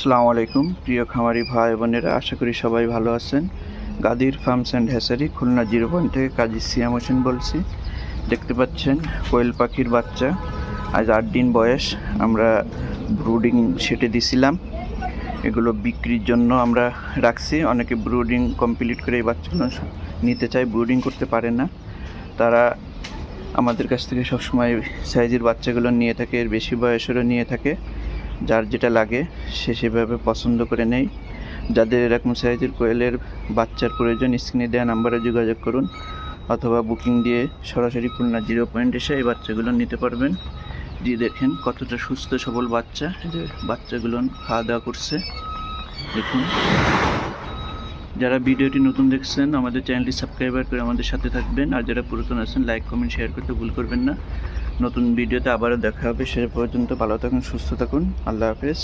আসসালামু আলাইকুম প্রিয় খামারি ভাই বোনেরা, আশা করি সবাই ভালো আছেন। Gadir farms and hatchery, Khulna 0 point থেকে কাজী সিয়াম হোসেন বলছি। দেখতে পাচ্ছেন কোয়েল পাখির বাচ্চা, আজ 8 দিন বয়স। আমরা ব্রুডিং সেটে দিছিলাম, এগুলো বিক্রির জন্য আমরা রাখছি। অনেকে ব্রুডিং কমপ্লিট করে এই বাচ্চাগুলো নিতে চায়, ব্রুডিং করতে পারে না, তারা আমাদের কাছ থেকে সবসময় সাইজের বাচ্চাগুলো নিয়ে থাকে, এর বেশি বয়সেরও নিয়ে থাকে। যার যেটা লাগে সে সেভাবে পছন্দ করে নেয়। যাদের এরকম সাইজের কোয়েলের বাচ্চার প্রয়োজন, স্ক্রিনে দেওয়া নাম্বারে যোগাযোগ করুন, অথবা বুকিং দিয়ে সরাসরি খুলনা 0 পয়েন্ট এসে এই বাচ্চাগুলো নিতে পারবেন। জি, দেখেন কতটা সুস্থ সবল বাচ্চা। এই যে বাচ্চাগুলো খাওয়া দাওয়া করছে, দেখুন। যারা ভিডিওটি নতুন দেখছেন আমাদের চ্যানেলটি সাবস্ক্রাইব করে আমাদের সাথে থাকবেন, আর যারা পুরাতন আছেন লাইক কমেন্ট শেয়ার করতে ভুল করবেন না। নতুন ভিডিওতে আবারও দেখা হবে, সে পর্যন্ত ভালো থাকুন, সুস্থ থাকুন, আল্লাহ হাফেজ।